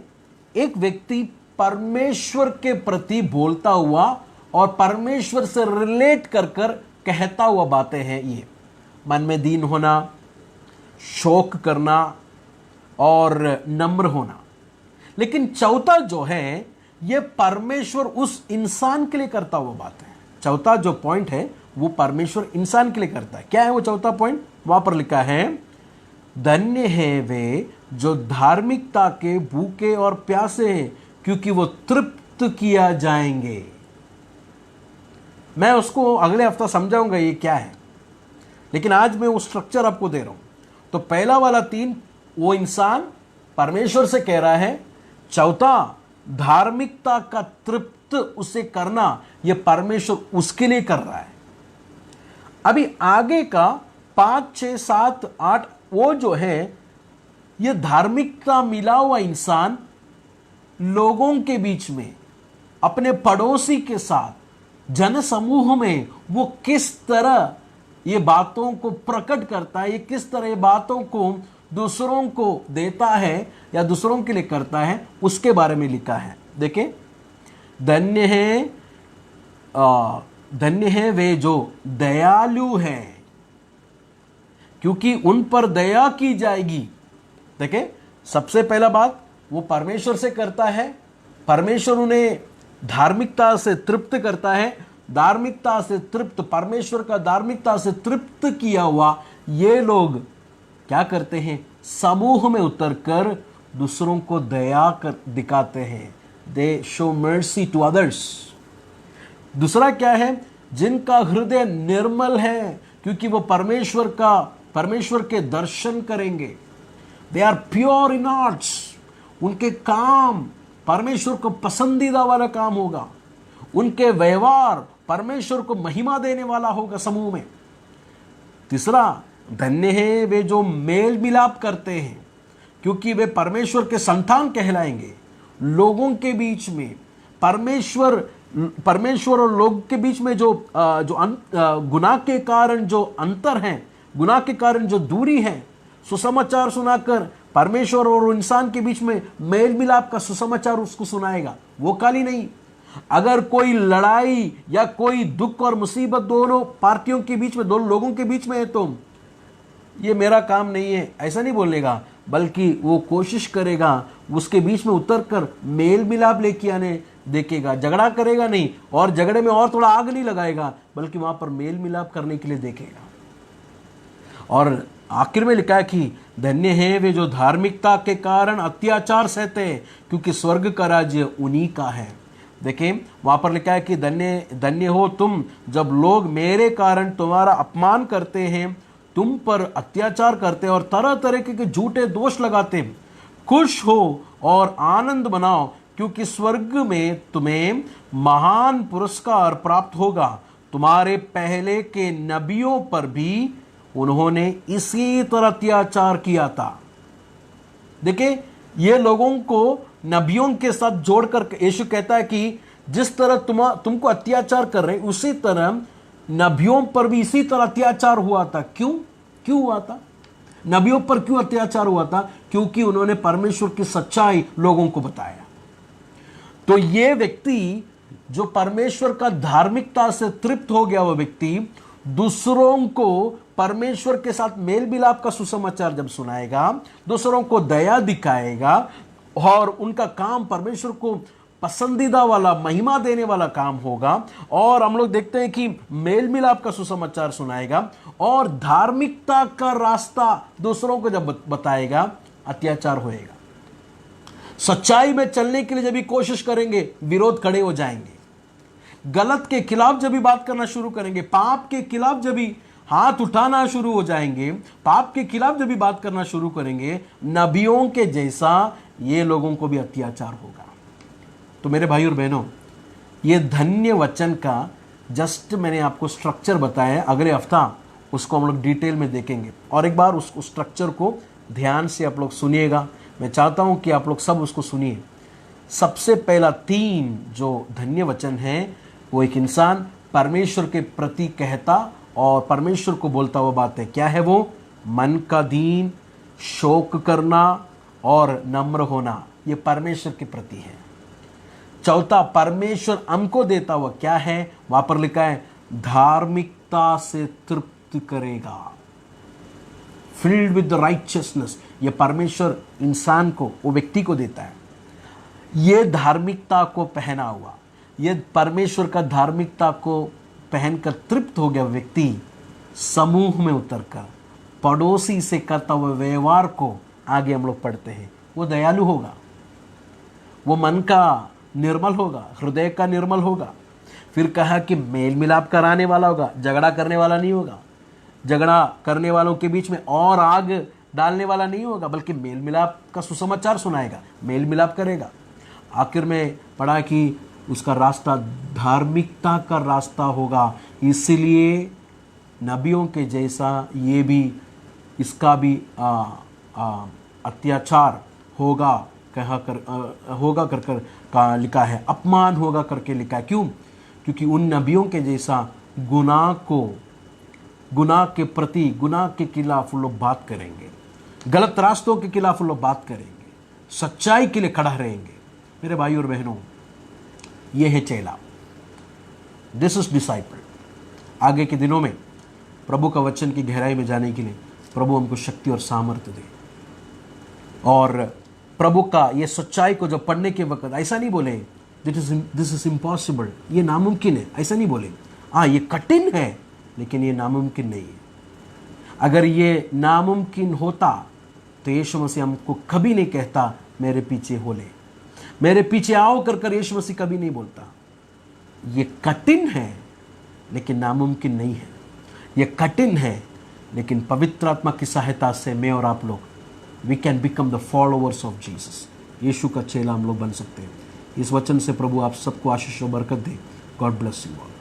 Speaker 2: एक व्यक्ति परमेश्वर के प्रति बोलता हुआ और परमेश्वर से रिलेट कर कहता हुआ बातें हैं। ये मन में दीन होना, शोक करना और नम्र होना। लेकिन चौथा जो है, ये परमेश्वर उस इंसान के लिए करता हुआ बात है। चौथा जो पॉइंट है वो परमेश्वर इंसान के लिए करता है। क्या है वो चौथा पॉइंट? वहां पर लिखा है, धन्य है वे जो धार्मिकता के भूखे और प्यासे हैं, क्योंकि वो तृप्त किया जाएंगे। मैं उसको अगले हफ्ता समझाऊंगा ये क्या है, लेकिन आज मैं वो स्ट्रक्चर आपको दे रहा हूं। तो पहला वाला 3 वो इंसान परमेश्वर से कह रहा है। चौथा, धार्मिकता का तृप्त उसे करना, यह परमेश्वर उसके लिए कर रहा है। अभी आगे का 5, 6, 7, 8 वो जो है, यह धार्मिकता मिला हुआ इंसान लोगों के बीच में अपने पड़ोसी के साथ जन समूह में वो किस तरह ये बातों को प्रकट करता है, ये किस तरह ये बातों को दूसरों को देता है या दूसरों के लिए करता है, उसके बारे में लिखा है। देखें, धन्य है वे जो दयालु हैं, क्योंकि उन पर दया की जाएगी। देखें, सबसे पहला बात वो परमेश्वर से करता है, परमेश्वर उन्हें धार्मिकता से तृप्त करता है, धार्मिकता से तृप्त, परमेश्वर का धार्मिकता से तृप्त किया हुआ ये लोग क्या करते हैं, समूह में उतरकर दूसरों को दया कर दिखाते हैं। They show mercy to others. दूसरा क्या है, जिनका हृदय निर्मल है, क्योंकि वो परमेश्वर के दर्शन करेंगे। They are pure in hearts, उनके काम परमेश्वर को पसंदीदा वाला काम होगा, उनके व्यवहार परमेश्वर को महिमा देने वाला होगा समूह में। तीसरा, धन्य है वे जो मेल मिलाप करते हैं, क्योंकि वे परमेश्वर के संतान कहलाएंगे। लोगों के बीच में परमेश्वर और लोग के बीच में जो गुनाह के कारण जो अंतर है, गुनाह के कारण जो दूरी है, सुसमाचार सुनाकर परमेश्वर और इंसान के बीच में मेल मिलाप का सुसमाचार उसको सुनाएगा। वो काली नहीं। अगर कोई लड़ाई या कोई दुख और मुसीबत दोनों पार्टियों के बीच में, दोनों लोगों के बीच में है, तो ये मेरा काम नहीं है ऐसा नहीं बोलेगा, बल्कि वो कोशिश करेगा उसके बीच में उतरकर मेल मिलाप लेके आने देखेगा। झगड़ा करेगा नहीं, और झगड़े में और थोड़ा आग नहीं लगाएगा, बल्कि वहां पर मेल मिलाप करने के लिए देखेगा। और आखिर में लिखा है कि धन्य है वे जो धार्मिकता के कारण अत्याचार सहते हैं, क्योंकि स्वर्ग का राज्य उन्हीं का है। देखें, वहां पर लिखा है कि धन्य हो तुम जब लोग मेरे कारण तुम्हारा अपमान करते हैं, तुम पर अत्याचार करते हैं और तरह तरह के झूठे दोष लगाते हैं। खुश हो और आनंद मनाओ, क्योंकि स्वर्ग में तुम्हें महान पुरस्कार प्राप्त होगा। तुम्हारे पहले के नबियों पर भी उन्होंने इसी तरह अत्याचार किया था। देखिए, ये लोगों को नबियों के साथ जोड़कर यीशु कहता है कि जिस तरह तुमको अत्याचार कर रहे हैं, उसी तरह नबियों पर भी इसी तरह अत्याचार हुआ था। क्यों हुआ था? नबियों पर क्यों अत्याचार हुआ था? क्योंकि उन्होंने परमेश्वर की सच्चाई लोगों को बताया। तो ये व्यक्ति जो परमेश्वर का धार्मिकता से तृप्त हो गया, वो व्यक्ति दूसरों को परमेश्वर के साथ मेल मिलाप का सुसमाचार जब सुनाएगा, दूसरों को दया दिखाएगा और उनका काम परमेश्वर को पसंदीदा वाला, महिमा देने वाला काम होगा। और हम लोग देखते हैं कि मेल मिलाप का सुसमाचार सुनाएगा और धार्मिकता का रास्ता दूसरों को जब बताएगा, अत्याचार होएगा। सच्चाई में चलने के लिए जब भी कोशिश करेंगे, विरोध खड़े हो जाएंगे। गलत के खिलाफ जब भी बात करना शुरू करेंगे, पाप के खिलाफ जब भी हाथ उठाना शुरू हो जाएंगे, पाप के खिलाफ जब भी बात करना शुरू करेंगे, नबियों के जैसा ये लोगों को भी अत्याचार होगा। तो मेरे भाई और बहनों, ये धन्य वचन का जस्ट मैंने आपको स्ट्रक्चर बताया। अगले हफ्ता उसको हम लोग डिटेल में देखेंगे और एक बार उस स्ट्रक्चर को ध्यान से आप लोग सुनिएगा। मैं चाहता हूं कि आप लोग सब उसको सुनिए। सबसे पहला 3 जो धन्य वचन है, वो एक इंसान परमेश्वर के प्रति कहता और परमेश्वर को बोलता हुआ बात है। क्या है वो? मन का दीन, शोक करना और नम्र होना, ये परमेश्वर के प्रति है। चौथा, परमेश्वर हमको देता हुआ क्या है? वहां पर लिखा है धार्मिकता से तृप्त करेगा, फिल्ड विद द राइचियसनेस। ये परमेश्वर इंसान को, वो व्यक्ति को देता है। ये धार्मिकता को पहना हुआ, ये परमेश्वर का धार्मिकता को पहनकर तृप्त हो गया व्यक्ति समूह में उतरकर पड़ोसी से करता हुआ व्यवहार को आगे हम लोग पढ़ते हैं। वो दयालु होगा, वो मन का निर्मल होगा, हृदय का निर्मल होगा। फिर कहा कि मेल मिलाप कराने वाला होगा, झगड़ा करने वाला नहीं होगा। झगड़ा करने वालों के बीच में और आग डालने वाला नहीं होगा, बल्कि मेल मिलाप का सुसमाचार सुनाएगा, मेल मिलाप करेगा। आखिर में पढ़ा कि उसका रास्ता धार्मिकता का रास्ता होगा। इसलिए नबियों के जैसा ये भी, इसका भी अत्याचार होगा, होगा कर कर का लिखा है, अपमान होगा करके लिखा है। क्यों? क्योंकि उन नबियों के जैसा गुनाह के प्रति, गुनाह के खिलाफ लोग बात करेंगे, गलत रास्तों के खिलाफ लोग बात करेंगे, सच्चाई के लिए खड़ा रहेंगे। मेरे भाई और बहनों, ये है चेला, दिस इज डिसाइपल। आगे के दिनों में प्रभु का वचन की गहराई में जाने के लिए प्रभु हमको शक्ति और सामर्थ्य दे, और प्रभु का ये सच्चाई को जब पढ़ने के वक्त ऐसा नहीं बोले दिस इज इम्पॉसिबल, ये नामुमकिन है, ऐसा नहीं बोले। हाँ, ये कठिन है लेकिन ये नामुमकिन नहीं है। अगर ये नामुमकिन होता तो यीशु मसीह हमको कभी नहीं कहता मेरे पीछे हो ले, मेरे पीछे आओ कर कर यीशु मसीह कभी नहीं बोलता। ये कठिन है लेकिन नामुमकिन नहीं है। ये कठिन है लेकिन पवित्र आत्मा की सहायता से मैं और आप लोग we can become the followers of Jesus. Yeshu का चेला हम लोग बन सकते हैं। इस वचन से प्रभु आप सबको आशीष और बरकत दे। God bless you all.